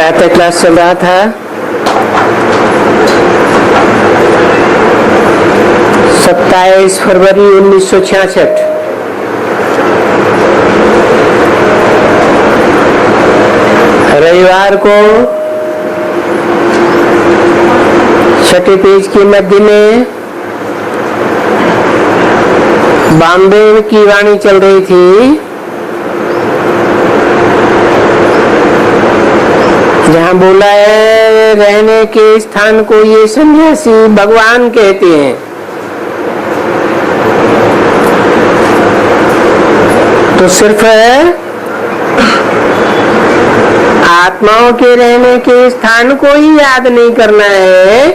प्रातः क्लास चल रहा था। सत्ताईस फरवरी 1966 रविवार को छठे पेज के मध्य में बॉम्बे की वाणी चल रही थी, जहाँ बोला है रहने के स्थान को ये सन्यासी भगवान कहते हैं। तो सिर्फ आत्माओं के रहने के स्थान को ही याद नहीं करना है,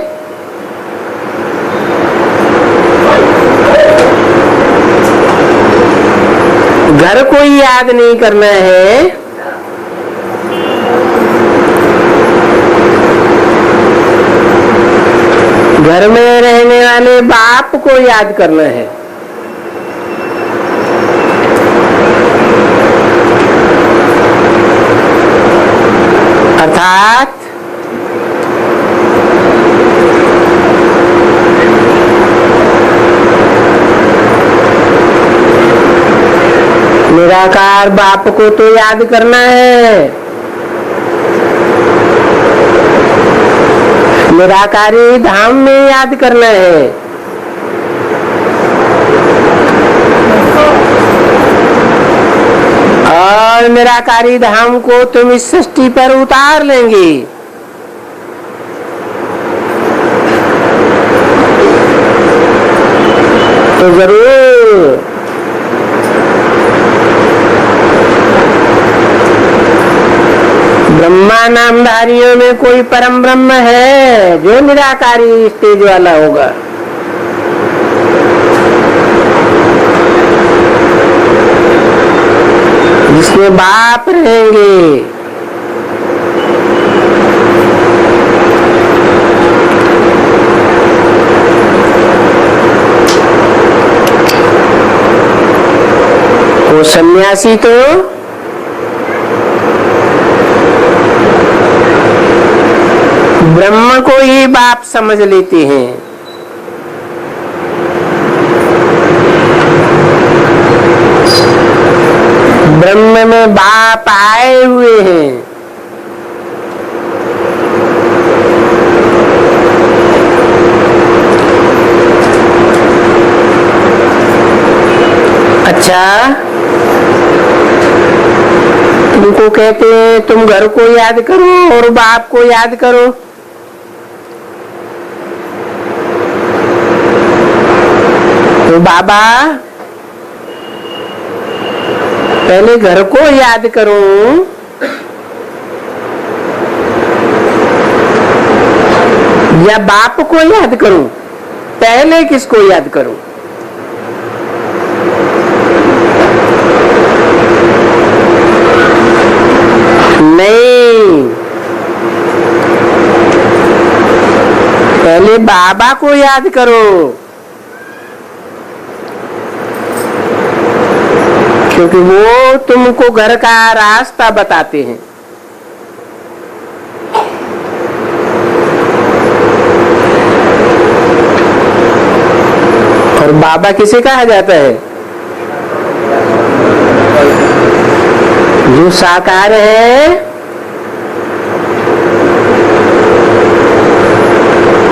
घर को ही याद नहीं करना है, घर में रहने वाले बाप को याद करना है। अर्थात निराकार बाप को तो याद करना है, निराकारी धाम में याद करना है। और निराकारी धाम को तुम इस सृष्टि पर उतार लेंगे। तो जरूर ब्रह्मा नामधारियों में कोई परम ब्रह्म है जो निराकारी स्टेज वाला होगा। जिसमें बाप रहेंगे। वो सन्यासी तो ब्रह्म को ही बाप समझ लेते हैं। ब्रह्म में बाप आए हुए हैं। अच्छा, तुमको कहते हैं तुम घर को याद करो और बाप को याद करो। तो बाबा पहले घर को याद करूं या बाप को याद करूं? पहले किसको याद करूं? नहीं, पहले बाबा को याद करो, क्योंकि वो तुमको घर का रास्ता बताते हैं। और बाबा किसे कहा जाता है? जो साकार है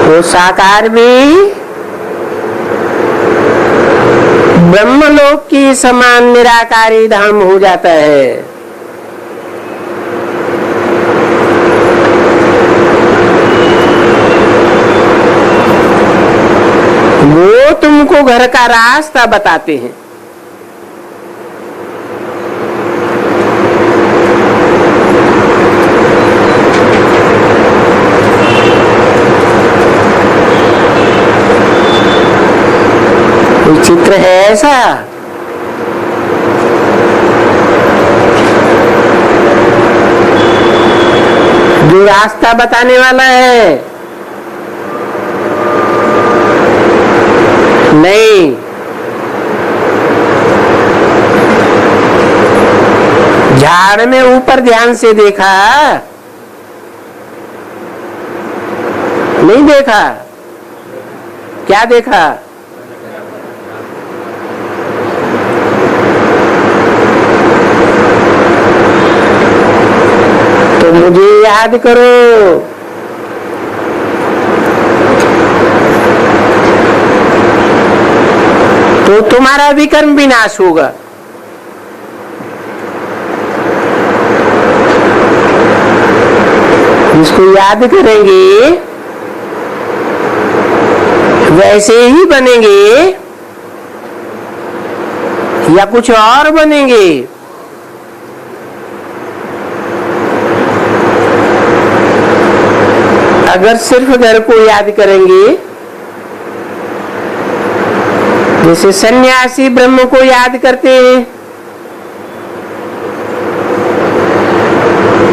वो साकार भी ब्रह्मलोक की समान निराकारी धाम हो जाता है। वो तुमको घर का रास्ता बताते हैं। कोई चित्र है ऐसा? जो रास्ता बताने वाला है? नहीं, झाड़ में ऊपर ध्यान से देखा नहीं देखा? क्या देखा? तो मुझे याद करो। तो तुम्हारा विकर्म विनाश होगा। इसको याद करेंगे वैसे ही बनेंगे या कुछ और बनेंगे? अगर सिर्फ घर को याद करेंगे, जैसे सन्यासी ब्रह्म को याद करते हैं,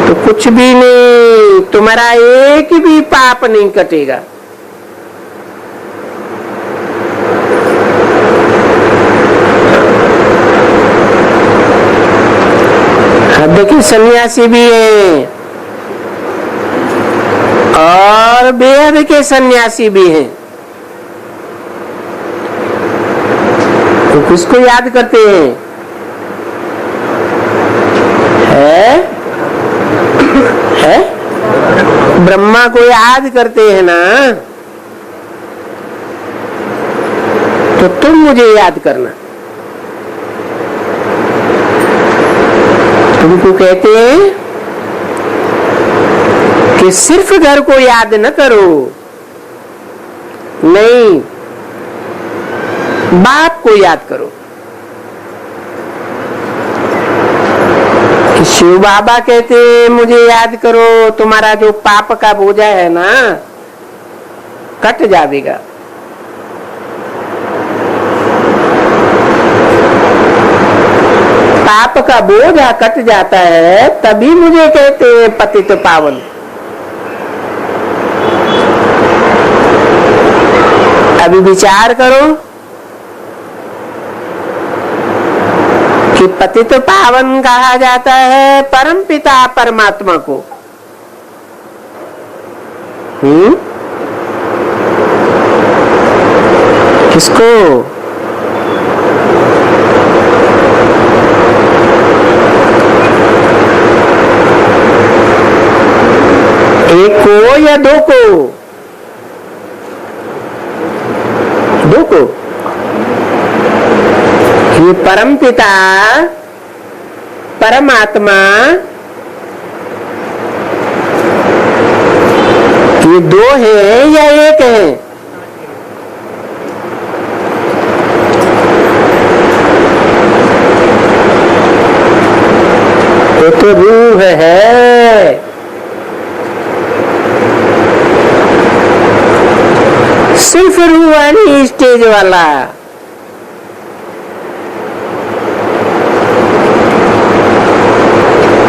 तो कुछ भी नहीं, तुम्हारा एक भी पाप नहीं कटेगा। हद के सन्यासी भी हैं और बेहद के सन्यासी भी हैं। तो किसको याद करते हैं? है? ब्रह्मा को याद करते हैं ना। तो तुम मुझे याद करना। तुमको कहते हैं कि सिर्फ घर को याद न करो, नहीं, बाप को याद करो। शिव बाबा कहते हैं मुझे याद करो, तुम्हारा जो पाप का बोझा है ना कट जाएगा। पाप का बोझा कट जाता है तभी मुझे कहते हैं पतित पावन। अभी विचार करो कि पतित पावन कहा जाता है परम पिता परमात्मा को। किसको? एक को या दो को? दो को। ये परम पिता परमात्मा ये दो है या एक है? ये तो रूह है। सिर्फ रूहानी स्टेज वाला।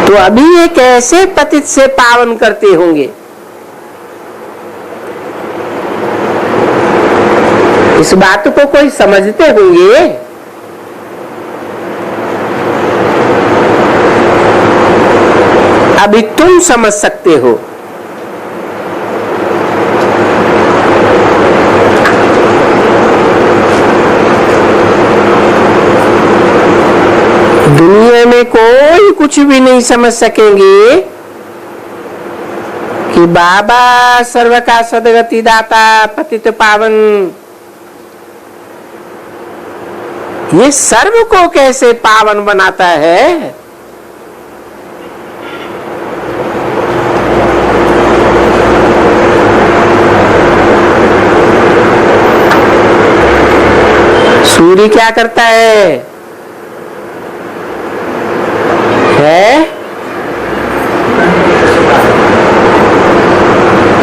तो अभी ये कैसे पतित से पावन करते होंगे? इस बात को कोई समझते होंगे? अभी तुम समझ सकते हो। दुनिया में कोई कुछ भी नहीं समझ सकेंगे कि बाबा सर्व का सदगति दाता पतित पावन ये सर्व को कैसे पावन बनाता है। सूर्य क्या करता है?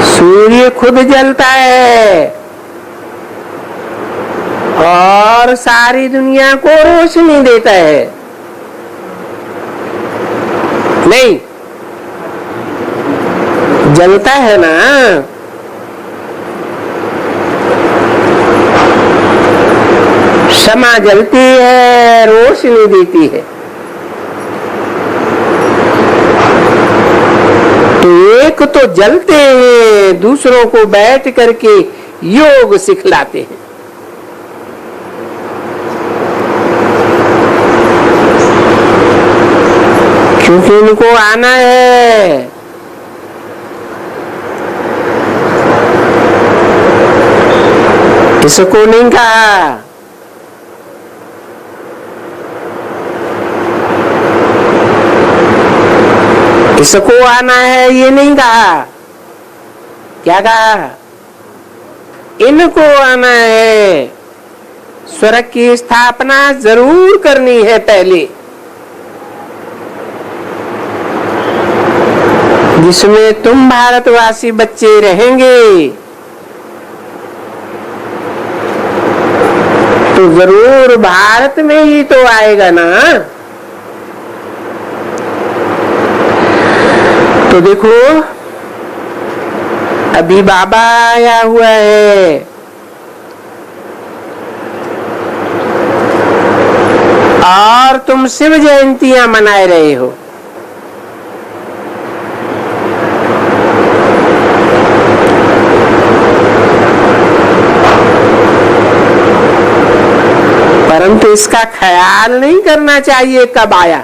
सूर्य खुद जलता है और सारी दुनिया को रोशनी देता है। नहीं जलता है ना। क्षमा जलती है, रोशनी देती है। तो एक तो जलते हैं, दूसरों को बैठ करके योग सिखलाते हैं। क्योंकि इनको आना है। इसको नहीं कहा। इसको आना है ये नहीं कहा। क्या कहा? इनको आना है। स्वर्ग की स्थापना जरूर करनी है पहले, जिसमें तुम भारतवासी बच्चे रहेंगे तो जरूर भारत में ही तो आएगा ना। तो देखो अभी बाबा आया हुआ है, और तुम शिव जयंतियां मनाए रहे हो। परंतु इसका ख्याल नहीं करना चाहिए कब आया।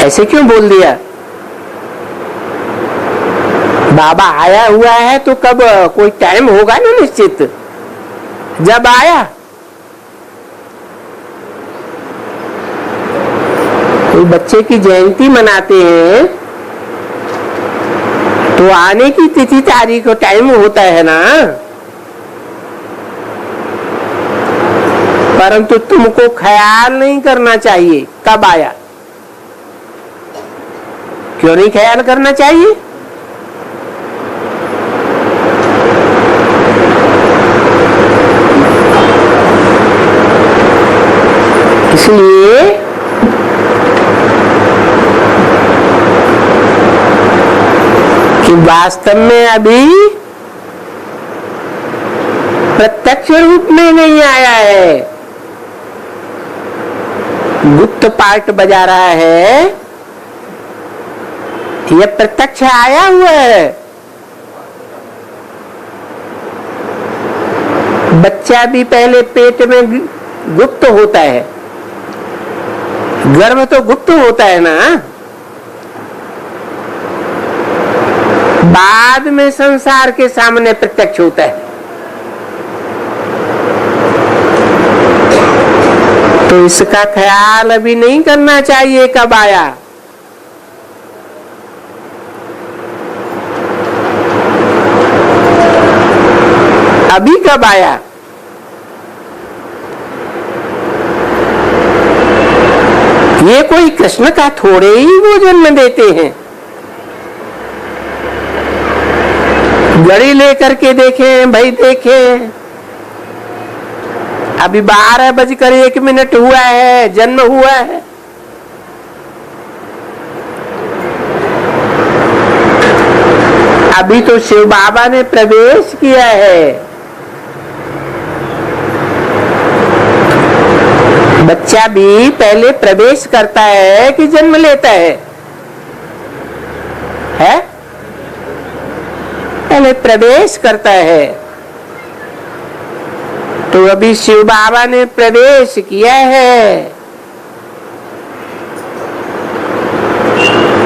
ऐसे क्यों बोल दिया? बाबा आया हुआ है तो कब, कोई टाइम होगा ना निश्चित, जब आया। कोई बच्चे की जयंती मनाते हैं तो आने की तिथि तारीख और टाइम होता है ना। परंतु तुमको ख्याल नहीं करना चाहिए कब आया। क्यों नहीं ख्याल करना चाहिए? इसलिए कि वास्तव में अभी प्रत्यक्ष रूप में नहीं आया है, गुप्त पार्ट बजा रहा है। यह प्रत्यक्ष आया हुआ है। बच्चा भी पहले पेट में गुप्त होता है, गर्भ तो गुप्त होता है ना, बाद में संसार के सामने प्रत्यक्ष होता है। तो इसका ख्याल अभी नहीं करना चाहिए कब आया। अभी कब आया? ये कोई कृष्ण का थोड़े ही वो जन्म देते हैं। घड़ी लेकर के देखें भाई, देखें अभी 12:01 हुआ है, जन्म हुआ है। अभी तो शिव बाबा ने प्रवेश किया है। बच्चा भी पहले प्रवेश करता है कि जन्म लेता है? पहले प्रवेश करता है। तो अभी शिव बाबा ने प्रवेश किया है।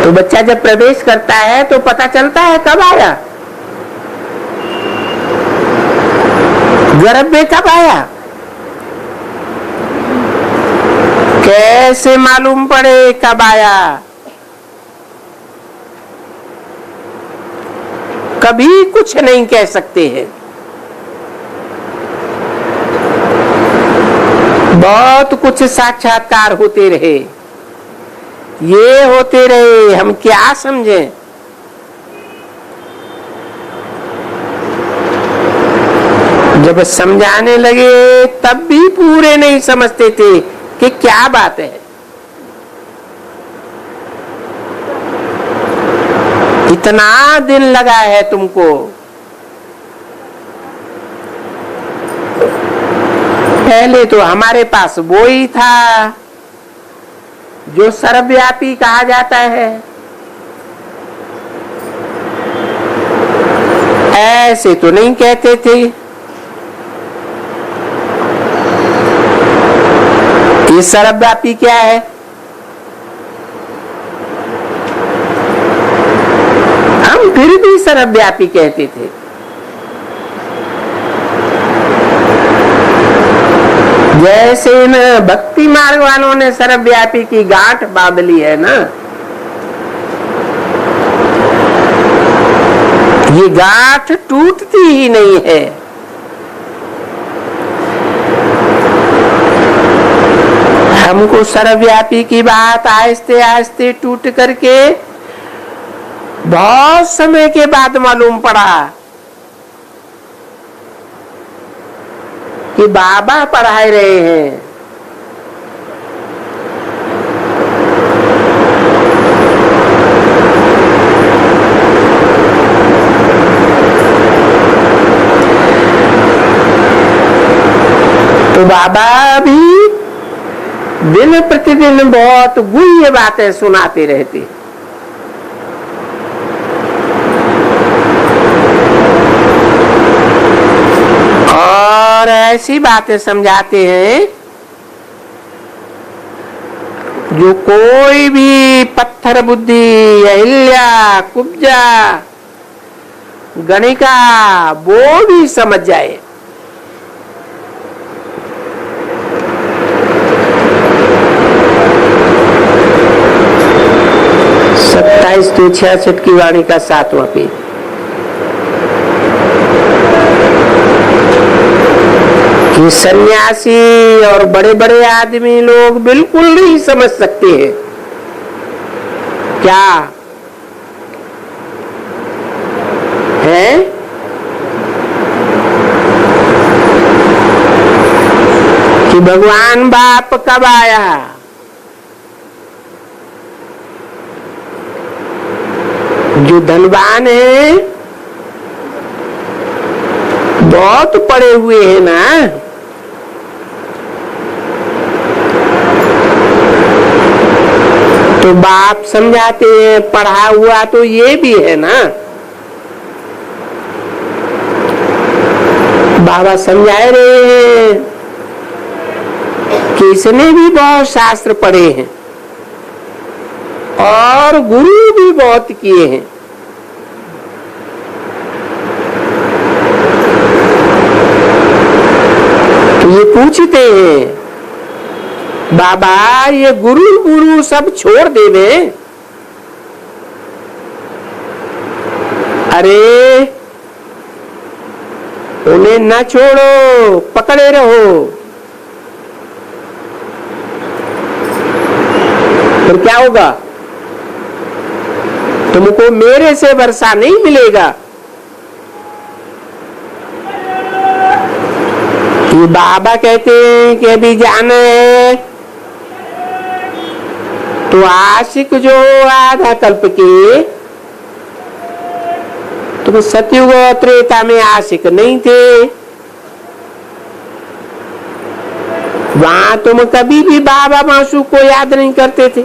तो बच्चा जब प्रवेश करता है तो पता चलता है कब आया, गर्भ में कब आया। कैसे मालूम पड़े कब आया? कभी कुछ नहीं कह सकते हैं। बहुत कुछ साक्षात्कार होते रहे, ये होते रहे, हम क्या समझें। जब समझाने लगे तब भी पूरे नहीं समझते थे कि क्या बात है। इतना दिन लगा है तुमको। पहले तो हमारे पास वो ही था, जो सर्वव्यापी कहा जाता है। ऐसे तो नहीं कहते थे। ये सर्वव्यापी क्या है? हम फिर भी सर्वव्यापी कहते थे। जैसे न भक्ति मार्ग वालों ने सर्वव्यापी की गांठ बांध ली है ना, ये गांठ टूटती ही नहीं है। हमको सर्वव्यापी की बात आहिस्ते आहिस्ते टूट करके बहुत समय के बाद मालूम पड़ा कि बाबा पढ़ा रहे हैं। तो बाबा भी दिन प्रतिदिन बहुत गुह्य बातें सुनाते रहते। और ऐसी बातें समझाते हैं जो कोई भी पत्थर बुद्धि, अहिल्या, कुब्जा, गणिका वो भी समझ जाए। सत्ताईस 266 की वाणी का 7वां पेज। ये सन्यासी और बड़े बड़े आदमी लोग बिल्कुल नहीं समझ सकते हैं। क्या है? कि भगवान बाप कब आया? जो धनवान है, बहुत पड़े हुए हैं ना, तो बाप समझाते हैं पढ़ा हुआ तो ये भी है ना। बाबा समझा रहे हैं कि इसने भी बहुत शास्त्र पढ़े हैं और गुरु भी बहुत किए हैं। तो ये पूछते हैं बाबा ये गुरु गुरु सब छोड़ देवे? अरे उन्हें न छोड़ो, पकड़े रहो। फिर क्या होगा? तुमको मेरे से वर्षा नहीं मिलेगा। ये बाबा कहते हैं कि अभी जाना है तो आशिक जो आधा कल्प के, तुम सतयुग और त्रेता में आशिक नहीं थे। वहां तुम कभी भी बाबा मासू को याद नहीं करते थे।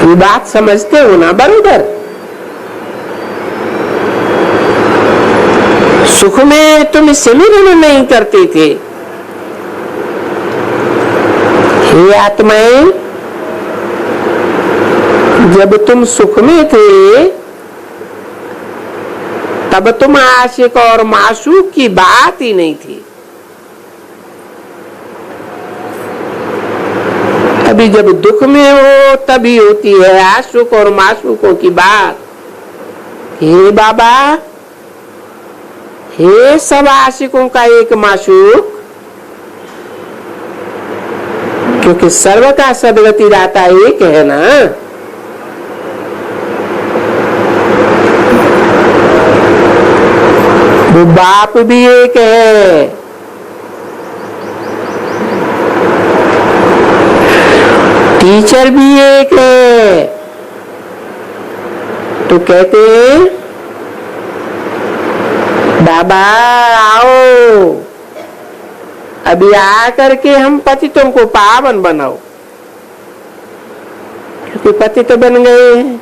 ये बात समझते हो ना बरोबर? सुख में तुम सिमरन नहीं करते थे। हे आत्माएं, जब तुम सुख में थे तब तुम आशिक और मासूक की बात ही नहीं थी। अभी जब दुख में हो तभी होती है आशिक और मासूकों की बात। हे बाबा, हे सब आशिकों का एक मासूक, क्योंकि सर्व का सदगति दाता एक है ना। वो बाप भी एक है, टीचर भी एक है। तो कहते हैं बाबा आओ, अभी आकर के हम पतितों को पावन बनाओ, क्योंकि पतित तो बन गए हैं।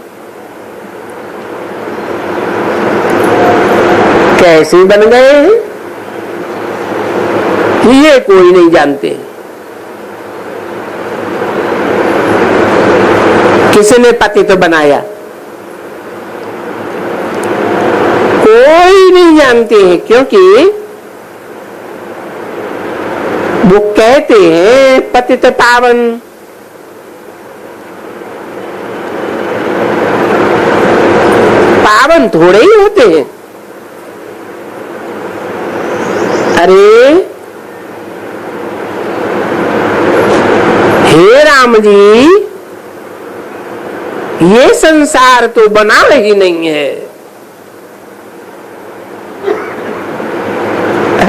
कैसे बन गए हैं ये कोई नहीं जानते। किसने पतित तो बनाया कोई नहीं जानते हैं, क्योंकि वो कहते हैं पतित पावन। पावन थोड़े ही होते हैं। अरे हे राम जी, ये संसार तो बना ही नहीं है।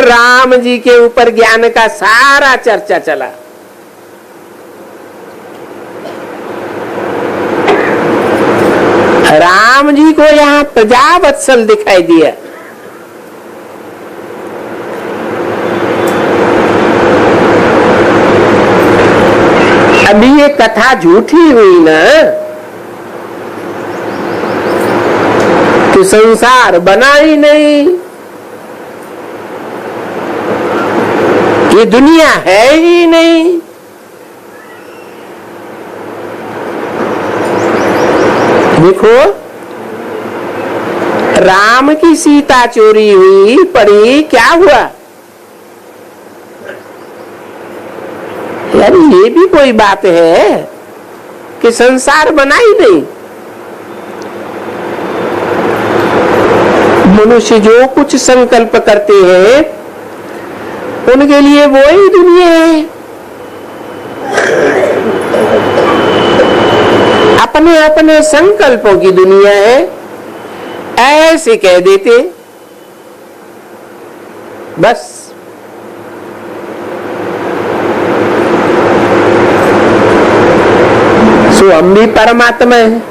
राम जी के ऊपर ज्ञान का सारा चर्चा चला। राम जी को यहाँ प्रजावत्सल दिखाई दिया। अभी ये कथा झूठी हुई ना, तो संसार बना ही नहीं, ये दुनिया है ही नहीं। देखो, राम की सीता चोरी हुई पड़ी, क्या हुआ? यार ये भी कोई बात है कि संसार बना ही नहीं। मनुष्य जो कुछ संकल्प करते हैं उनके लिए वो ही दुनिया है। अपने अपने संकल्पों की दुनिया है, ऐसे कह देते बस। सो हम भी परमात्मा है।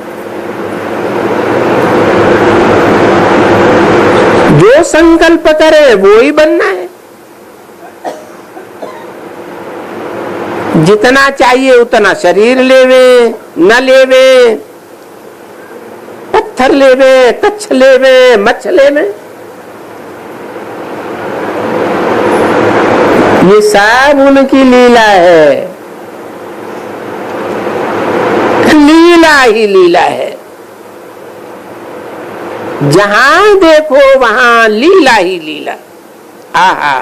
जो संकल्प करे वो ही बनना है। जितना चाहिए उतना शरीर लेवे, न लेवे, पत्थर लेवे, कच्छ लेवे, मच्छ लेवे, ये सब उनकी लीला है। लीला ही लीला है। जहां देखो वहां लीला ही लीला। आहा,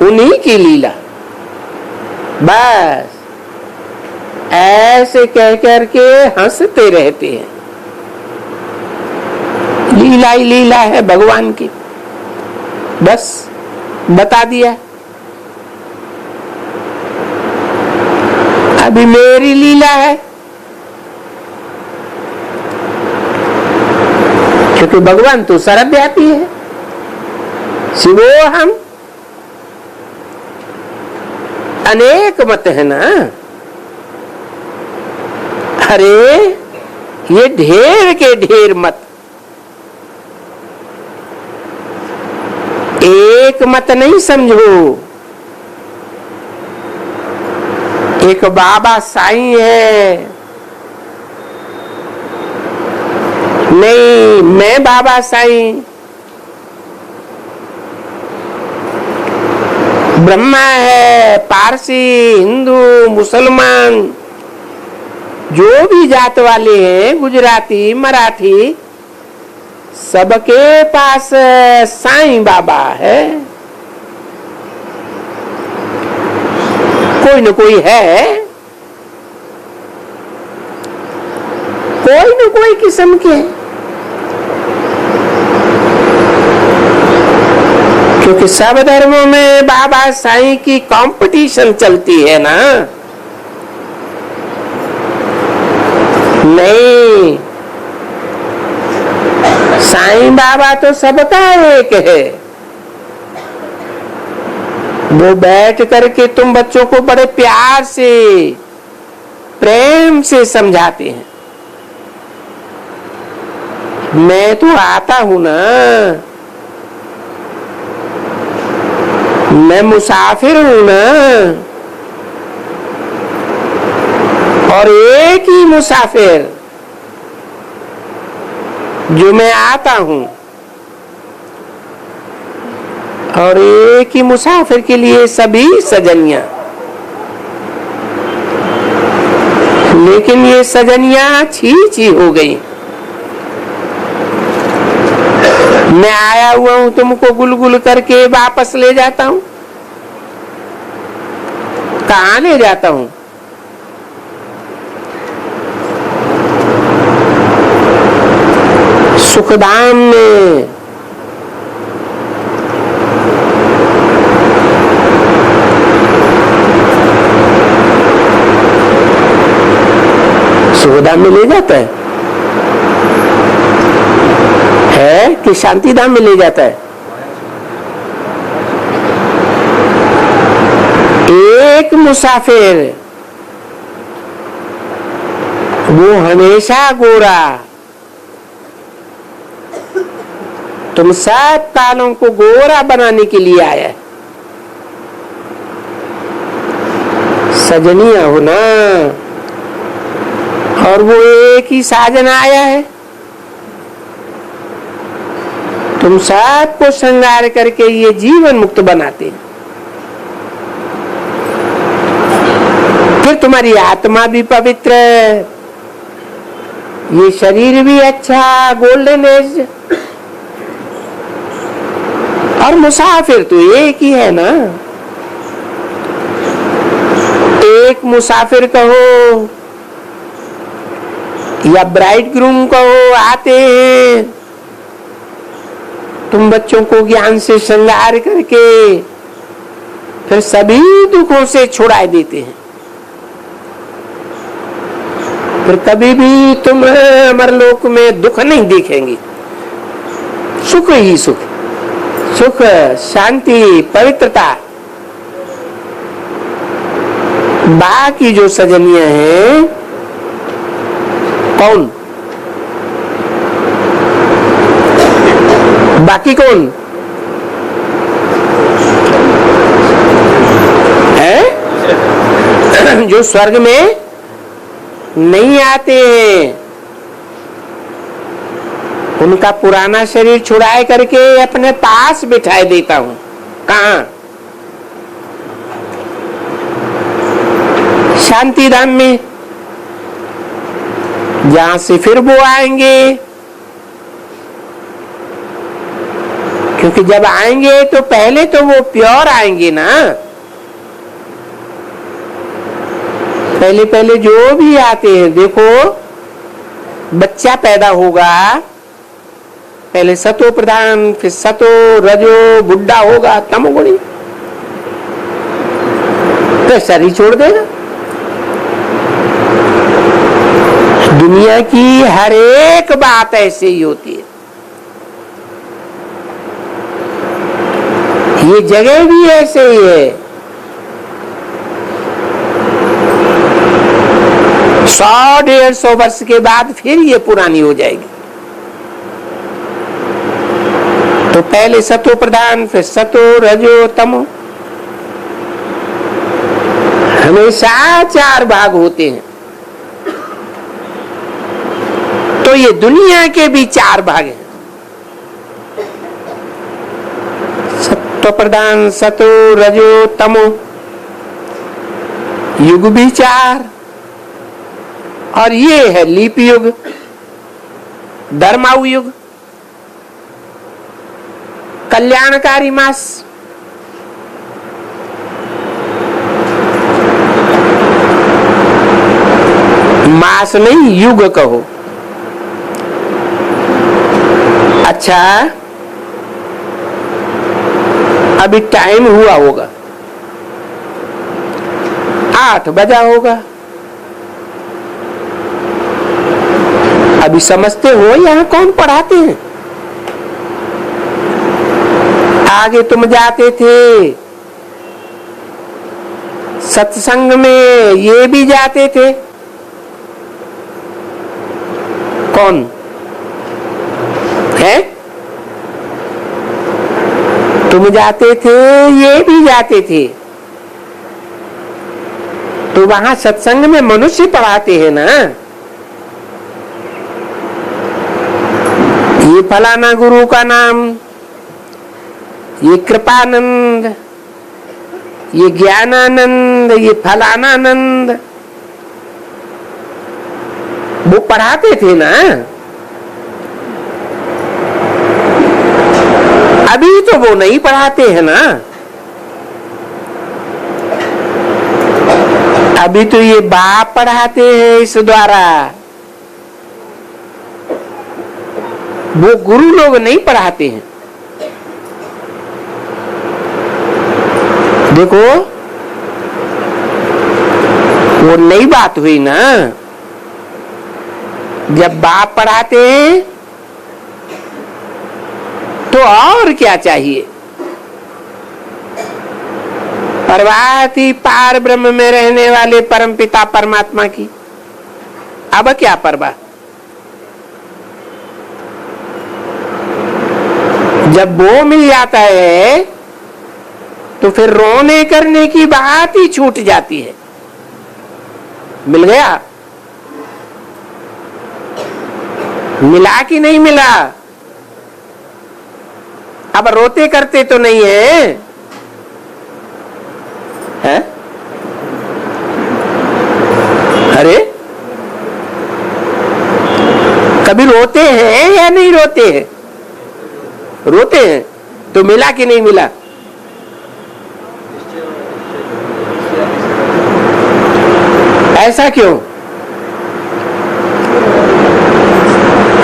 उन्हीं की लीला। बस ऐसे कह करके हंसते रहते हैं। लीला ही लीला है भगवान की। बस बता दिया। अभी मेरी लीला है, क्योंकि भगवान तो सर्वव्यापी है। शिवो हम अनेक मत है ना। अरे ये ढेर के ढेर मत, एक मत नहीं समझो। एक बाबा साईं है, नहीं मैं बाबा साईं। ब्रह्मा है, पारसी, हिंदू, मुसलमान, जो भी जात वाले हैं, गुजराती, मराठी, सबके पास साईं बाबा है। कोई न कोई है, कोई न कोई किस्म के। क्योंकि सब धर्मों में बाबा साईं की कंपटीशन चलती है ना। नहीं, साईं बाबा तो सबका एक है। वो बैठ करके तुम बच्चों को बड़े प्यार से, प्रेम से समझाते हैं। मैं तो आता हूं ना, मैं मुसाफिर हूं ना, और एक ही मुसाफिर जो मैं आता हूं, और एक ही मुसाफिर के लिए सभी सजनियां। लेकिन ये सजनियां छी हो गई। मैं आया हुआ हूं, तुमको गुलगुल करके वापस ले जाता हूं। कहां ले जाता हूं? सुखधाम में। सुखधाम में ले जाता है कि शांति धाम में ले जाता है? एक मुसाफिर वो हमेशा गोरा, तुम सब कालों को गोरा बनाने के लिए आया है। सजनिया हो ना, और वो एक ही साजन आया है। तुम सबको श्रृंगार करके ये जीवन मुक्त बनाते हैं। फिर तुम्हारी आत्मा भी पवित्र है, ये शरीर भी अच्छा गोल्डन एज, और मुसाफिर तो एक ही है ना। एक मुसाफिर कहो या ब्राइड ग्रूम कहो, आते हैं, तुम बच्चों को ज्ञान से श्रृंगार करके फिर सभी दुखों से छुड़ा देते हैं। फिर कभी भी तुम अमरलोक में दुख नहीं देखेंगे, सुख ही सुख, सुख, शांति, पवित्रता। बाकी जो सजनियां हैं, कौन? बाकी कौन है? जो स्वर्ग में नहीं आते हैं, उनका पुराना शरीर छुड़ाए करके अपने पास बिठाए देता हूं। कहां? शांति धाम में, जहां से फिर वो आएंगे। क्योंकि जब आएंगे तो पहले तो वो प्योर आएंगे ना। पहले पहले जो भी आते हैं, देखो बच्चा पैदा होगा, पहले सतो प्रधान, फिर सतो रजो, बुढ़ा होगा, तमोगुणी, तो शरीर छोड़ देगा। दुनिया की हर एक बात ऐसे ही होती है। ये जगह भी ऐसे ही है। 100-150 वर्ष के बाद फिर ये पुरानी हो जाएगी। तो पहले सतो प्रधान, फिर सतो रजो तमो, हमेशा 4 भाग होते हैं। तो ये दुनिया के भी 4 भाग हैं। सत्व प्रधान, सतो रजो तमो, युग भी 4, और ये है लीप युग, धर्माऊ युग, कल्याणकारी मास। मास नहीं, युग कहो। अच्छा, अभी टाइम हुआ होगा, 8 बजा होगा। अभी समझते हो यहाँ कौन पढ़ाते हैं? आगे तुम जाते थे सत्संग में, ये भी जाते थे। कौन है? तो तुम जाते थे, ये भी जाते थे, तो वहां सत्संग में मनुष्य पढ़ाते हैं ना, ये फलाना गुरु का नाम, ये कृपानंद, ये ज्ञानानंद, ये फलानानंद, वो पढ़ाते थे ना। अभी तो वो नहीं पढ़ाते हैं ना, अभी तो ये बाप पढ़ाते हैं इस द्वारा, वो गुरु लोग नहीं पढ़ाते हैं। देखो वो नई बात हुई ना, जब बाप पढ़ाते हैं तो और क्या चाहिए। परवाह थी पार ब्रह्म में रहने वाले परम पिता परमात्मा की, अब क्या परवाह। जब वो मिल जाता है तो फिर रोने करने की बात ही छूट जाती है। मिल गया, मिला कि नहीं मिला। अब रोते करते तो नहीं है, है? अरे कभी रोते हैं या नहीं रोते हैं? रोते हैं, तो मिला कि नहीं मिला। ऐसा क्यों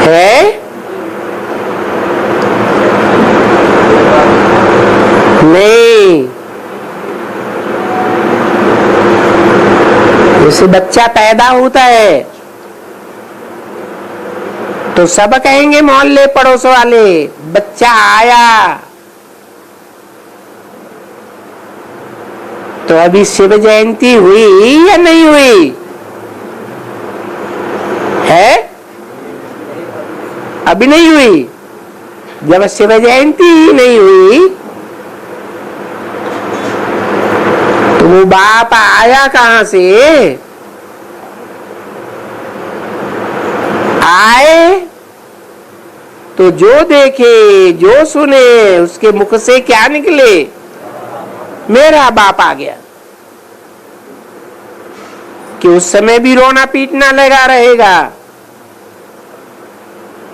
है? नहीं, जैसे बच्चा पैदा होता है तो सब कहेंगे मोहल्ले पड़ोस वाले, बच्चा आया। तो अभी शिव जयंती हुई या नहीं हुई है? अभी नहीं हुई। जब शिव जयंती ही नहीं हुई तो वो बाप आया कहां से? आए तो जो देखे जो सुने उसके मुख से क्या निकले? मेरा बाप आ गया। कि उस समय भी रोना पीटना लगा रहेगा,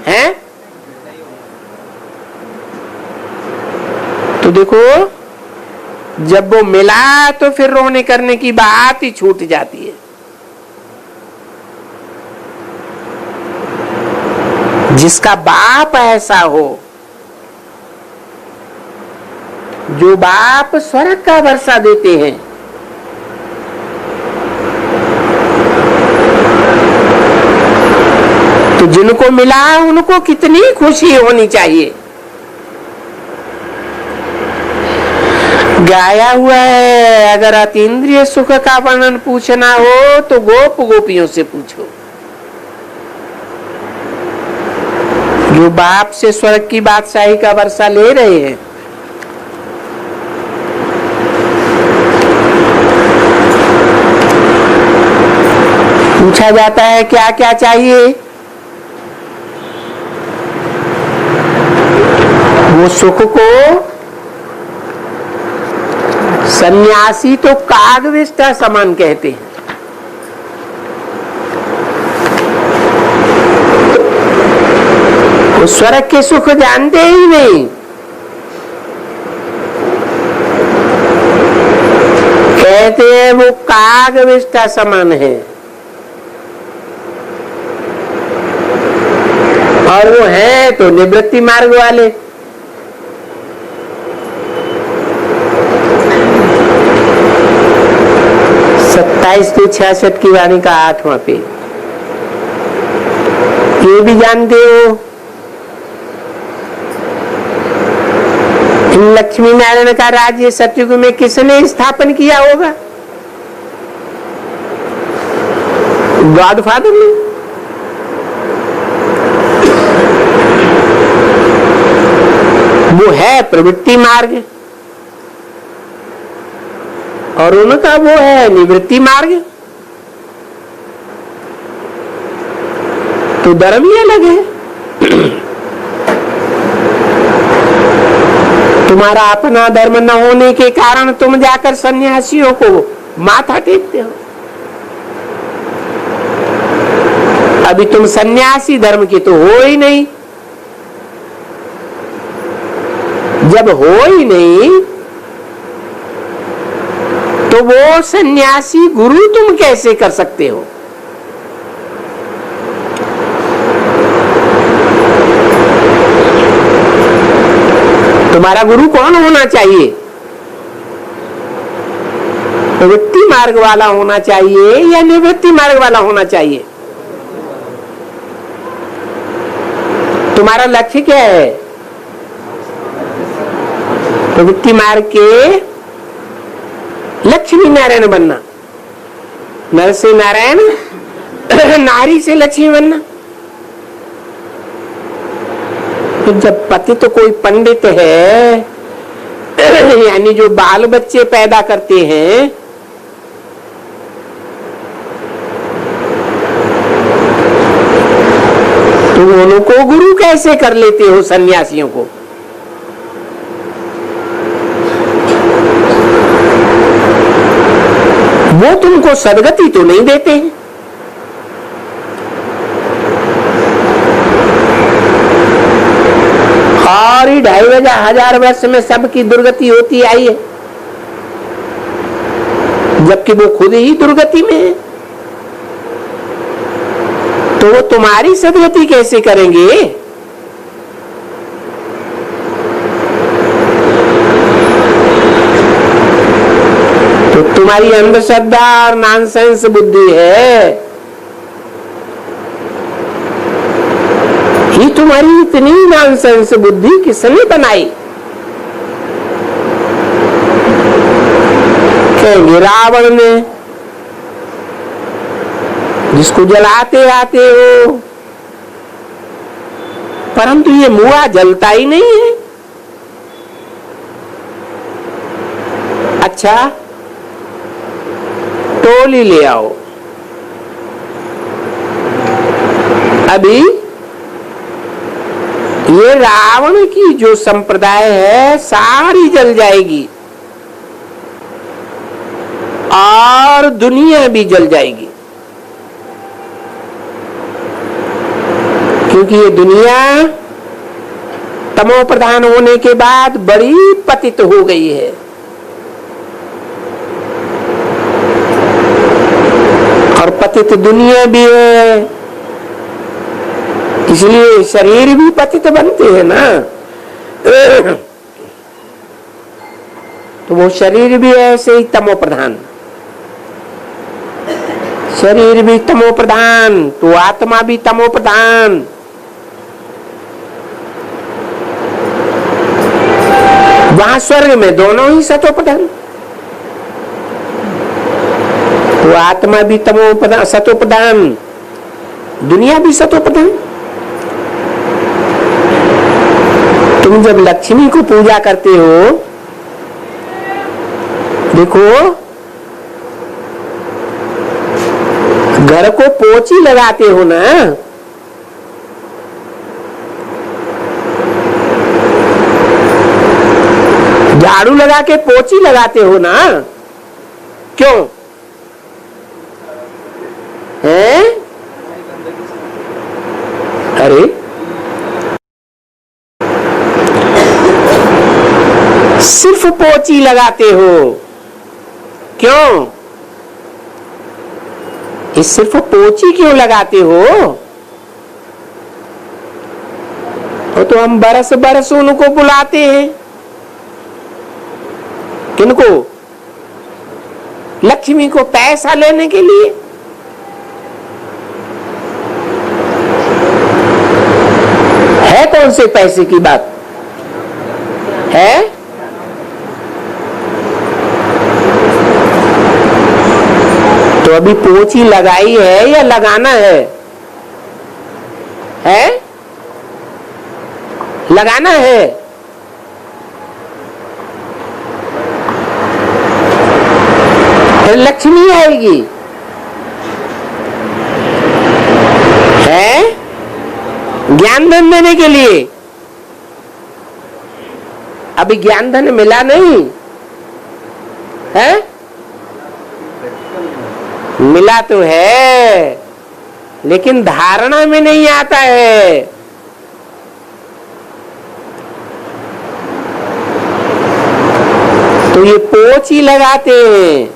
हैं? तो देखो जब वो मिला तो फिर रोने करने की बात ही छूट जाती है। जिसका बाप ऐसा हो, जो बाप स्वर्ग का वर्षा देते हैं, तो जिनको मिला उनको कितनी खुशी होनी चाहिए। गाया हुआ है, अगर अतीन्द्रिय सुख का वर्णन पूछना हो तो गोप गोपियों से पूछो। जो बाप से स्वर्ग की बादशाही का वर्षा ले रहे हैं, पूछा जाता है क्या क्या चाहिए, वो सुख को सन्यासी तो कागविष्ठा समान कहते हैं। वो स्वर्ग के सुख जानते ही नहीं। कहते हैं वो कागविष्ठा समान है, और वो है तो निवृत्ति मार्ग वाले। तो 66 की वाणी का 8वां पेज। ये भी जानते हो इन लक्ष्मी नारायण का राज्य सतयुग में किसने स्थापन किया होगा? गॉडफादर ने। वो है प्रवृत्ति मार्ग और उनका वो है निवृत्ति मार्ग, तो धर्म ही अलग है। तुम्हारा अपना धर्म न होने के कारण तुम जाकर सन्यासियों को माथा टेकते हो। अभी तुम सन्यासी धर्म के तो हो ही नहीं। जब हो ही नहीं तो वो सन्यासी गुरु तुम कैसे कर सकते हो? तुम्हारा गुरु कौन होना चाहिए? प्रवृत्ति मार्ग वाला होना चाहिए या निवृत्ति मार्ग वाला होना चाहिए? तुम्हारा लक्ष्य क्या है? प्रवृत्ति मार्ग के लक्ष्मी नारायण बनना, नर से नारायण, नारी से लक्ष्मी बनना। तो जब पति तो कोई पंडित है, यानी जो बाल बच्चे पैदा करते हैं, तो उनको गुरु कैसे कर लेते हो सन्यासियों को? वो तुमको सदगति तो नहीं देते हैं। और 2,500 वर्ष में सबकी दुर्गति होती आई है, जबकि वो खुद ही दुर्गति में है। तो वो तुम्हारी सदगति कैसे करेंगे? तो तुम्हारी अंधश्रद्धा और नॉनसेंस बुद्धि है कि तुम्हारी इतनी नॉनसेंस बुद्धि किसने बनाई? कहेंगे रावण ने, जिसको जलाते आते हो, परंतु ये मुआ जलता ही नहीं है। अच्छा, टोली ले आओ। अभी ये रावण की जो संप्रदाय है सारी जल जाएगी और दुनिया भी जल जाएगी, क्योंकि ये दुनिया तमो प्रधान होने के बाद बड़ी पतित हो गई है। और पतित दुनिया भी है, इसलिए शरीर भी पतित बनते हैं ना। तो वो शरीर भी ऐसे ही तमो प्रधान, शरीर भी तमो प्रधान, तो आत्मा भी तमो प्रधान। वहां स्वर्ग में दोनों ही सतो प्रधान, तो आत्मा भी तमो प्रधान, सतो प्रधान, दुनिया भी सतो प्रधान। तुम जब लक्ष्मी को पूजा करते हो, देखो घर को पोछी लगाते हो ना, झाड़ू लगा के पोछी लगाते हो ना, क्यों है? अरे सिर्फ पोछी लगाते हो, क्यों? ये सिर्फ पोछी क्यों लगाते हो? तो हम बरस बरस उनको बुलाते हैं। किनको? लक्ष्मी को पैसा लेने के लिए। है कौन से पैसे की बात है? तो अभी पोछी लगाई है या लगाना है? हैं? लगाना है। फिर लक्ष्मी आएगी। है ज्ञान धन देने के लिए। अभी ज्ञान धन मिला नहीं है, मिला तो है लेकिन धारणा में नहीं आता है। तो ये पोछ ही लगाते हैं।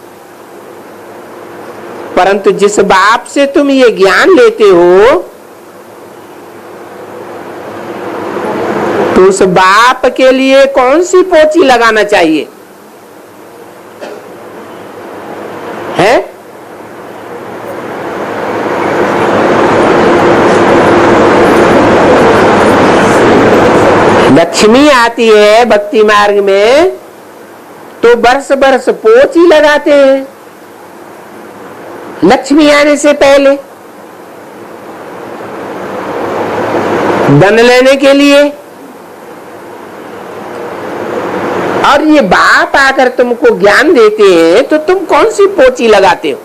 परंतु जिस बाप से तुम ये ज्ञान लेते हो तो उस बाप के लिए कौन सी पोछी लगाना चाहिए है? लक्ष्मी आती है भक्ति मार्ग में तो बरस बरस पोछी लगाते हैं लक्ष्मी आने से पहले, धन लेने के लिए। और ये बाप आकर तुमको ज्ञान देते हैं तो तुम कौन सी पोछी लगाते हो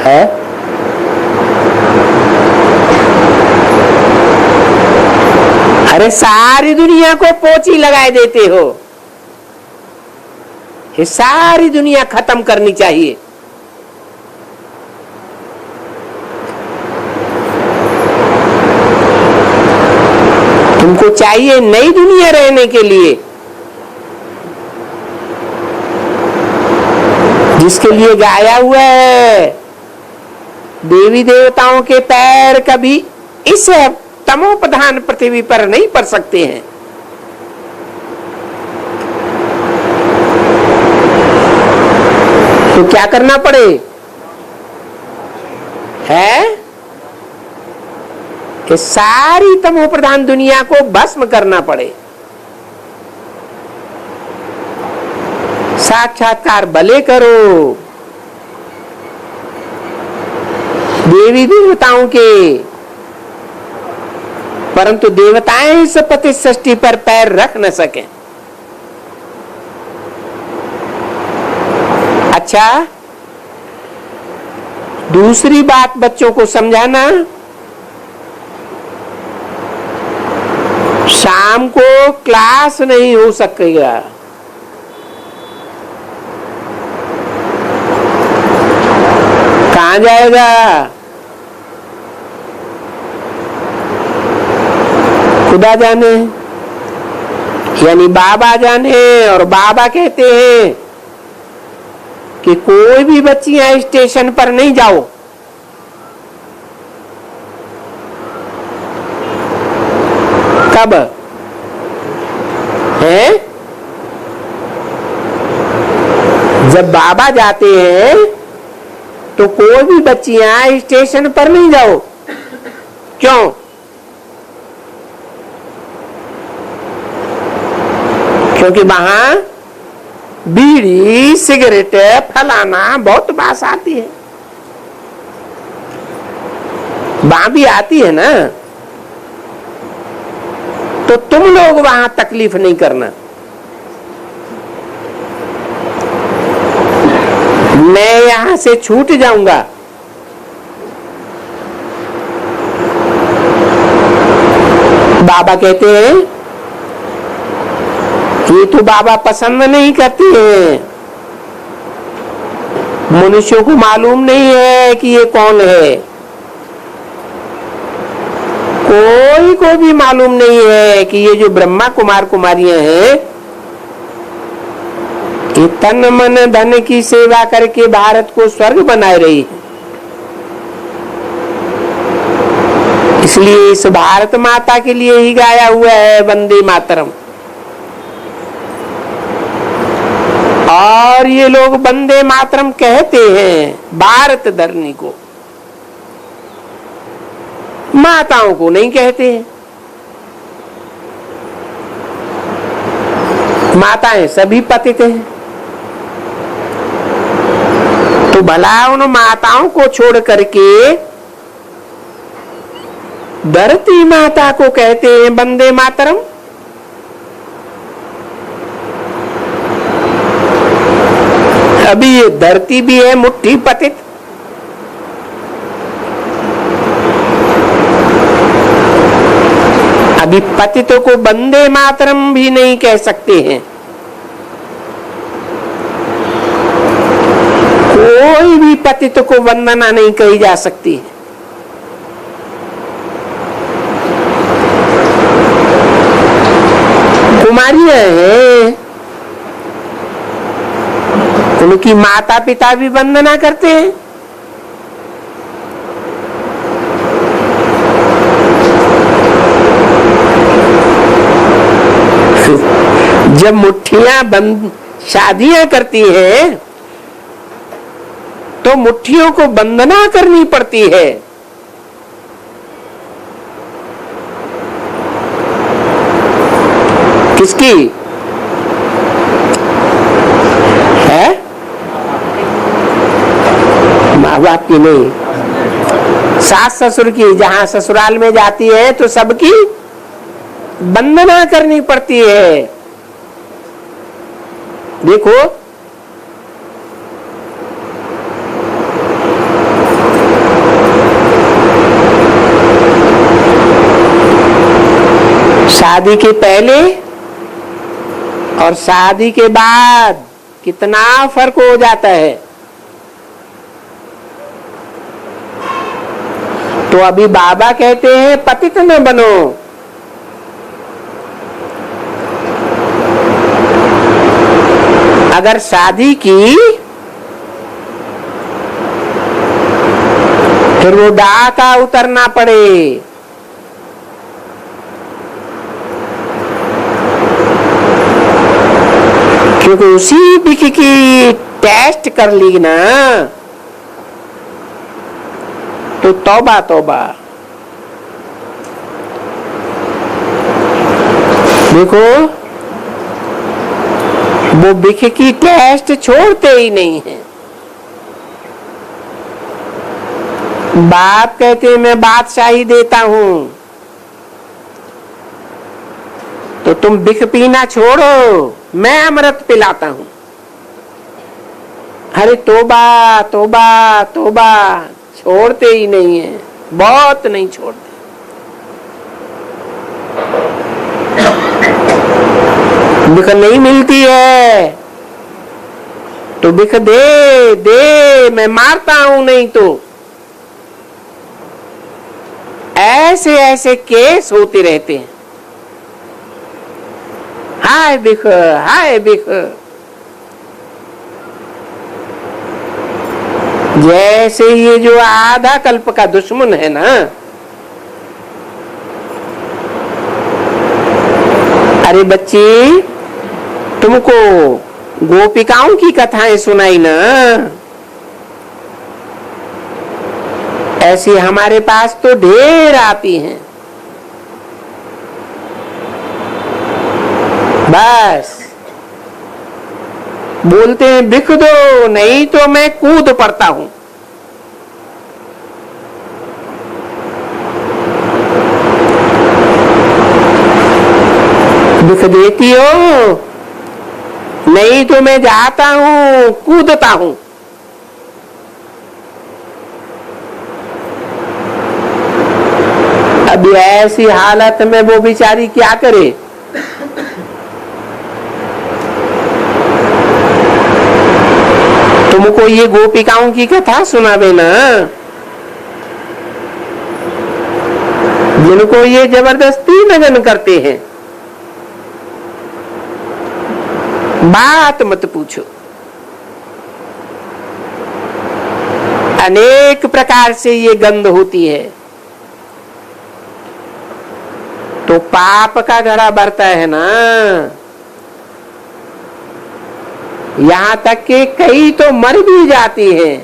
है? अरे सारी दुनिया को पोछी लगाए देते हो। ये सारी दुनिया खत्म करनी चाहिए। तुमको चाहिए नई दुनिया रहने के लिए, जिसके लिए गाया हुआ है देवी देवताओं के पैर कभी इस तमो प्रधान पृथ्वी पर नहीं पड़ सकते हैं। तो क्या करना पड़े है? कि सारी तमो प्रधान दुनिया को भस्म करना पड़े। साक्षात्कार भले करो देवी देवताओं के, परंतु देवताएं इस पति सृष्टि पर पैर रख न सके। अच्छा, दूसरी बात बच्चों को समझाना, शाम को क्लास नहीं हो सकेगा। कहाँ जाएगा? खुदा जाने, यानी बाबा जाने। और बाबा कहते हैं कि कोई भी बच्चियां स्टेशन पर नहीं जाओ। कब है? जब बाबा जाते हैं तो कोई भी बच्चियां स्टेशन पर नहीं जाओ। क्यों? क्योंकि वहां बीड़ी सिगरेट फलाना बहुत बात आती है। वहां भी आती है ना, तो तुम लोग वहां तकलीफ नहीं करना। मैं यहां से छूट जाऊंगा। बाबा कहते हैं ये तो बाबा पसंद नहीं करते हैं। मनुष्यों को मालूम नहीं है कि ये कौन है। कोई को भी मालूम नहीं है कि ये जो ब्रह्मा कुमार कुमारियां हैं, ये तन मन धन की सेवा करके भारत को स्वर्ग बनाए रही है। इसलिए इस भारत माता के लिए ही गाया हुआ है वंदे मातरम। और ये लोग वंदे मातरम कहते हैं भारत धरनी को, माताओं को नहीं कहते हैं। माताएं सभी पतित हैं। तो भला उन माताओं को छोड़ करके धरती माता को कहते हैं वंदे मातरम। अभी ये धरती भी है मुट्ठी पतित। अभी पतितों को वंदे मातरम भी नहीं कह सकते हैं। कोई भी पतित को वंदना नहीं कही जा सकती है। कुमारियां हैं, उनकी माता पिता भी वंदना करते हैं। जब मुट्ठियां बंद शादियां करती हैं तो मुट्ठियों को वंदना करनी पड़ती है। किसकी है? माँ बाप की नहीं, सास ससुर की। जहां ससुराल में जाती है तो सबकी वंदना करनी पड़ती है। देखो शादी के पहले और शादी के बाद कितना फर्क हो जाता है। तो अभी बाबा कहते हैं पतित न बनो। अगर शादी की फिर वो डाका उतरना पड़े। क्योंकि उसी बिख की टेस्ट कर ली ना तो तौबा तौबा। देखो वो बिख की टेस्ट छोड़ते ही नहीं है। बाप कहते हैं मैं बादशाही देता हूं तो तुम बिख पीना छोड़ो, मैं अमृत पिलाता हूं। अरे तोबा तोबा तोबा, छोड़ते ही नहीं है, बहुत नहीं छोड़ते। बिख नहीं मिलती है तो बिख दे दे, मैं मारता हूं नहीं तो। ऐसे ऐसे केस होते रहते हैं। हाय बिख, हाय बिख। जैसे ये जो आधा कल्प का दुश्मन है ना, अरे बच्ची तुमको गोपिकाओं की कथाएं सुनाई ना, ऐसी हमारे पास तो ढेर आती हैं। बस बोलते हैं बिख दो नहीं तो मैं कूद पड़ता हूं। बिख देती हो नहीं तो मैं जाता हूं, कूदता हूं। अब ऐसी हालत में वो बेचारी क्या करे? तुमको ये गोपिकाओं की कथा सुनावे ना, जिनको ये जबरदस्ती लगन करते हैं, बात मत पूछो। अनेक प्रकार से ये गंध होती है तो पाप का घड़ा बढ़ता है ना। यहां तक कि कई तो मर भी जाती हैं।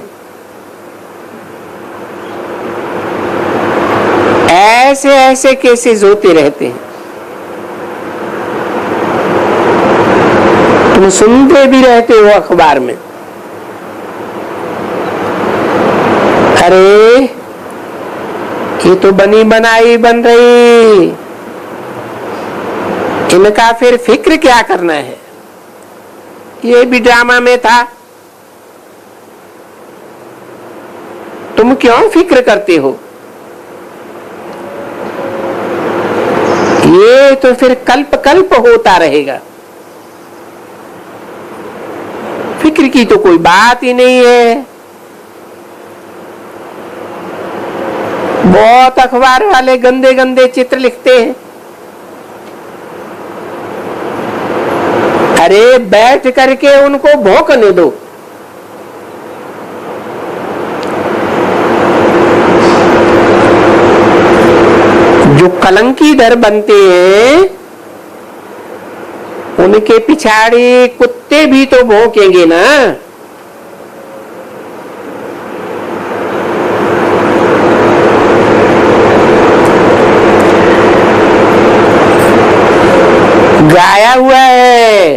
ऐसे ऐसे केसेस होते रहते हैं, तुम सुनते भी रहते हो अखबार में। अरे ये तो बनी बनाई बन रही, इनका फिर फिक्र क्या करना है? ये भी ड्रामा में था, तुम क्यों फिक्र करते हो? ये तो फिर कल्प कल्प होता रहेगा। फिक्र की तो कोई बात ही नहीं है। बहुत अखबार वाले गंदे गंदे चित्र लिखते हैं। अरे बैठ करके उनको भौंकने दो। जो कलंकीधर बनते हैं उनके पिछाड़ी कुत्ते भी तो भौंकेंगे ना। गाया हुआ है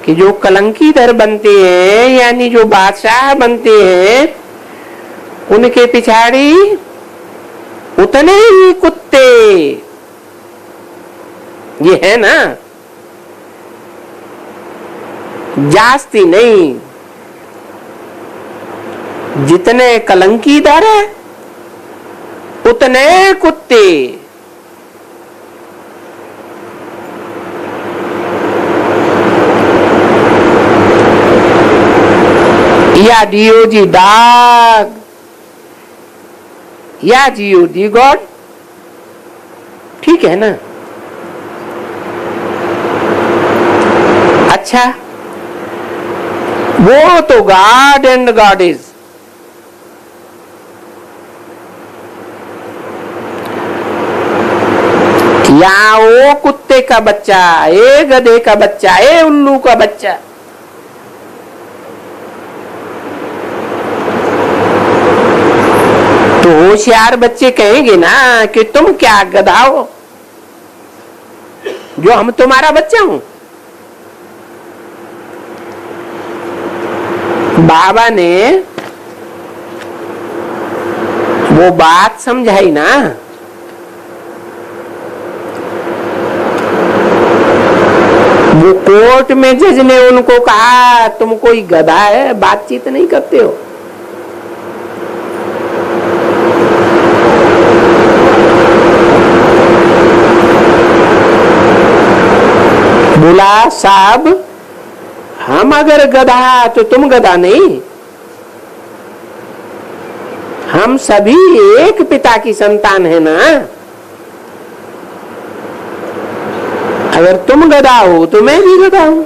कि जो कलंकीधर बनते हैं यानी जो बादशाह बनते हैं उनके पिछाड़ी उतने ही कुत्ते। ये है ना, जास्ती नहीं। जितने कलंकीधर है उतने कुत्ते। या डीओजी डॉग या जीओजी गॉड, ठीक है ना। अच्छा, वो तो गॉड एंड गॉडेस। या वो कुत्ते का बच्चा, ए गधे का बच्चा, ए उल्लू का बच्चा। तो होशियार बच्चे कहेंगे ना कि तुम क्या गधा हो जो हम तुम्हारा बच्चा हूं। बाबा ने वो बात समझाई ना। वो कोर्ट में जज ने उनको कहा तुम कोई गधा है, बातचीत नहीं करते हो। बोला साहब हम अगर गधा तो तुम गधा नहीं, हम सभी एक पिता की संतान है ना। अगर तुम गधा हो तो मैं भी गधा हूं।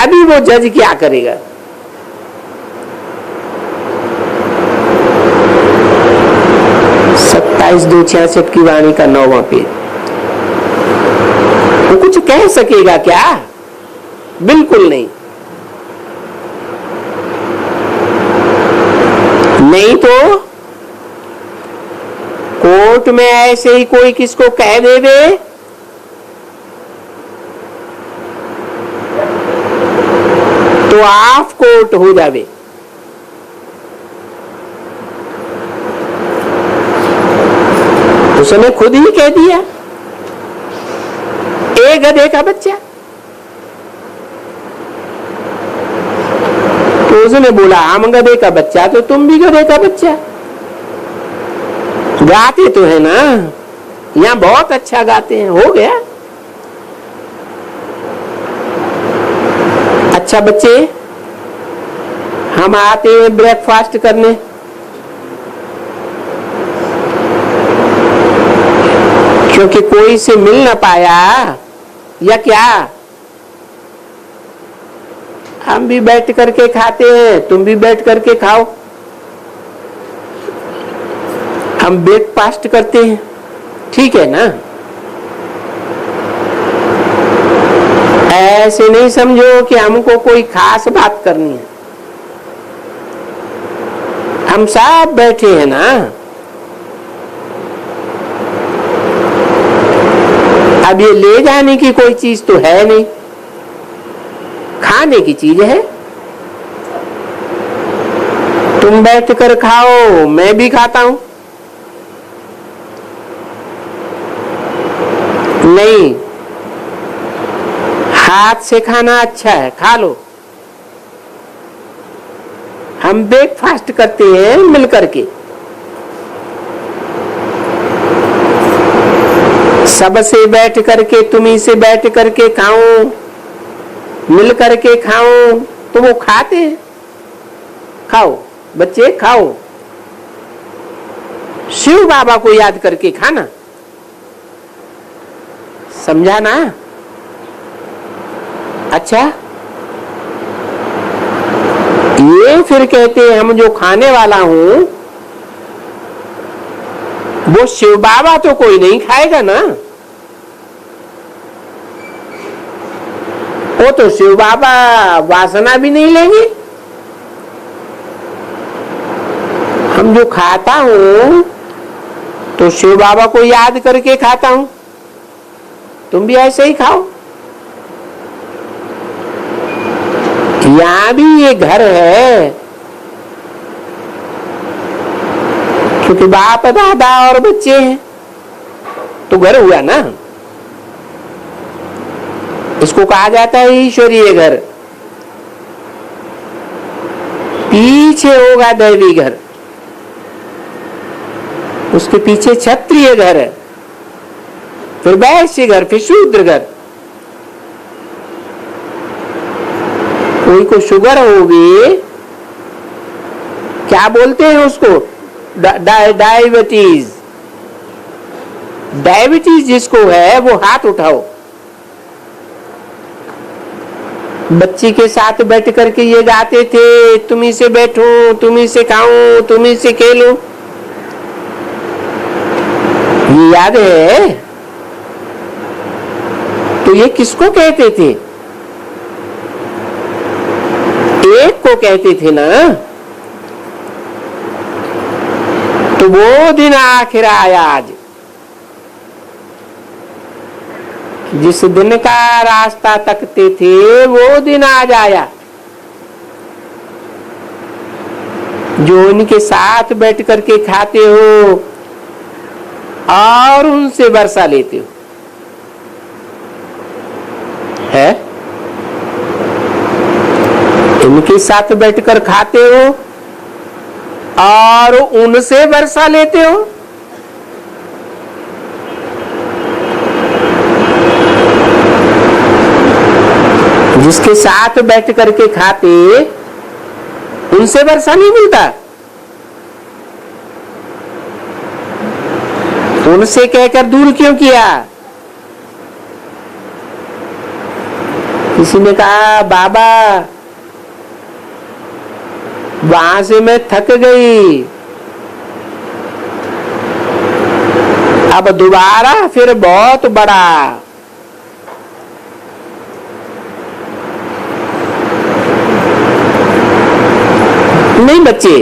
अभी वो जज क्या करेगा? इस 266 की वाणी का 9वां पेज। वो कुछ कह सकेगा क्या? बिल्कुल नहीं। नहीं तो कोर्ट में ऐसे ही कोई किसको कह दे तो ऑफ कोर्ट हो जावे। उसने खुद ही कह दिया ए गधे का बच्चा। तो उसने बोला हम गधे का बच्चा तो तुम भी गधे का बच्चा। गाते तो है ना, यहां बहुत अच्छा गाते हैं। हो गया। अच्छा बच्चे, हम आते हैं ब्रेकफास्ट करने। क्योंकि कोई से मिल ना पाया या क्या, हम भी बैठ करके खाते हैं, तुम भी बैठ करके खाओ। हम ब्रेकफास्ट करते हैं, ठीक है ना। ऐसे नहीं समझो कि हमको कोई खास बात करनी है। हम सब बैठे हैं ना। अब ये ले जाने की कोई चीज तो है नहीं, खाने की चीज है। तुम बैठ कर खाओ, मैं भी खाता हूं। नहीं, हाथ से खाना अच्छा है, खा लो। हम ब्रेकफास्ट करते हैं मिल करके, सबसे बैठ करके, तुम्ही से बैठ करके खाऊं, मिल करके खाऊं, तो वो खाते हैं। खाओ बच्चे खाओ, शिव बाबा को याद करके खाना, समझा ना? अच्छा, ये फिर कहते हैं हम जो खाने वाला हूं वो शिव बाबा तो कोई नहीं खाएगा ना, वो तो शिव बाबा वासना भी नहीं लेंगे। हम जो खाता हूं तो शिव बाबा को याद करके खाता हूं, तुम भी ऐसे ही खाओ। यहां भी ये घर है, क्योंकि बाप दादा और बच्चे हैं तो घर हुआ ना। इसको कहा जाता है ईश्वरीय घर। पीछे होगा दैवी घर, उसके पीछे क्षत्रिय घर है, फिर वैश्य घर, फिर शूद्र घर। कोई को शुगर होगी, क्या बोलते हैं उसको? डायबिटीज। डायबिटीज जिसको है वो हाथ उठाओ। बच्ची के साथ बैठ करके ये गाते थे, तुम्ही से बैठूं, तुम्ही से खाऊं, तुम्ही से खेलूं, ये याद है? तो ये किसको कहते थे? एक को कहते थे ना। तो वो दिन आखिर आया आज, जिस दिन का रास्ता तकते थे वो दिन आज आया, जो उनके साथ बैठ करके खाते हो और उनसे वर्षा लेते हो, है? इनके साथ बैठकर खाते हो और उनसे वर्षा लेते हो। जिसके साथ बैठ करके खाते उनसे वर्षा नहीं मिलता, उनसे कहकर दूर क्यों किया? किसी ने कहा बाबा वहां से मैं थक गई, अब दोबारा फिर बहुत बड़ा। नहीं बच्चे,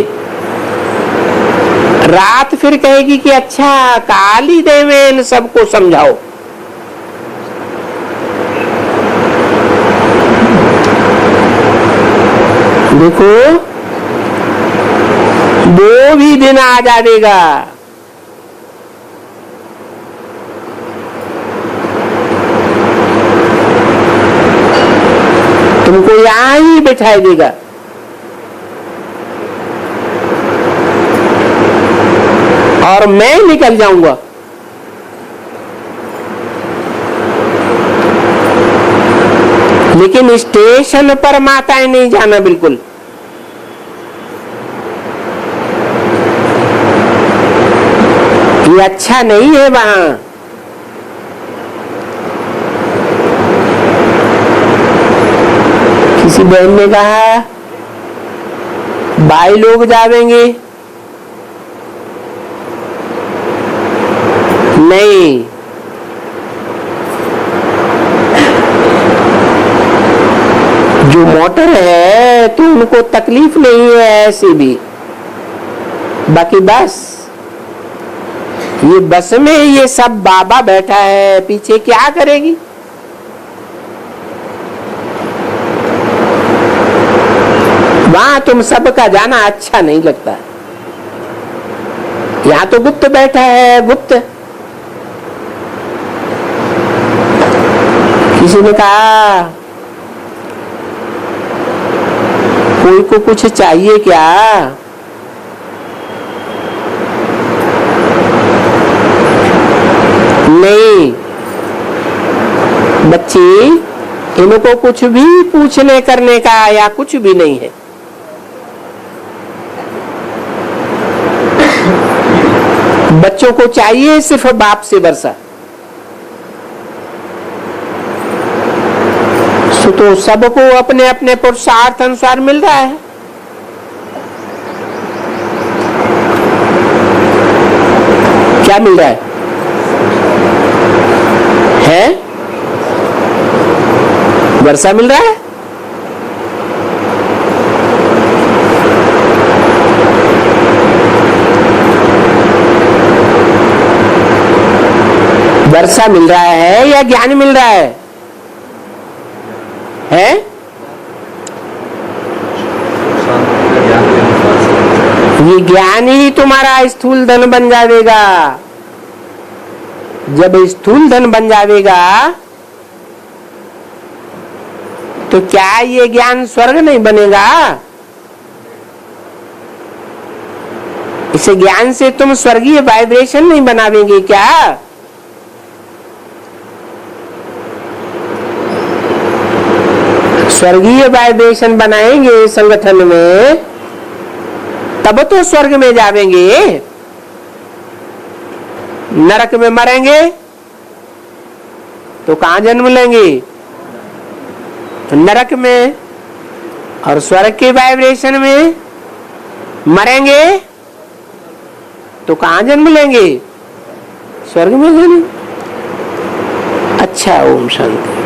रात फिर कहेगी कि अच्छा काली देवेन सबको समझाओ। देखो वो भी दिन आ जाएगा, तुमको यहां ही बिठाई देगा। और मैं निकल जाऊंगा। लेकिन स्टेशन पर माताएं नहीं जाना बिल्कुल। ये अच्छा नहीं है वहां। किसी बहन ने कहा भाई लोग जावेंगे, नहीं, जो मोटर है तो उनको तकलीफ नहीं है ऐसे भी, बाकी बस ये बस में ये सब बाबा बैठा है, पीछे क्या करेगी? वहां तुम सबका जाना अच्छा नहीं लगता। यहां तो गुप्त बैठा है, गुप्त। किसी ने कहा कोई को कुछ चाहिए क्या? नहीं बच्ची, इनको कुछ भी पूछने करने का या कुछ भी नहीं है। बच्चों को चाहिए सिर्फ बाप से वर्षा। तो सबको अपने अपने पुरुषार्थ अनुसार मिल रहा है। क्या मिल रहा है? वर्षा मिल रहा है। वर्षा मिल रहा है या ज्ञान मिल रहा है? ये ज्ञान ही तुम्हारा स्थूल धन बन जाएगा। जब स्थूल धन बन जाएगा तो क्या ये ज्ञान स्वर्ग नहीं बनेगा? इस ज्ञान से तुम स्वर्गीय वाइब्रेशन नहीं बनावेंगे क्या? स्वर्गीय वाइब्रेशन बनाएंगे संगठन में, तब तो स्वर्ग में जावेंगे। नरक में मरेंगे तो कहां जन्म लेंगे? नरक में। और स्वर्ग के वाइब्रेशन में मरेंगे तो कहां जन्म लेंगे? स्वर्ग में। अच्छा, ओम शांति।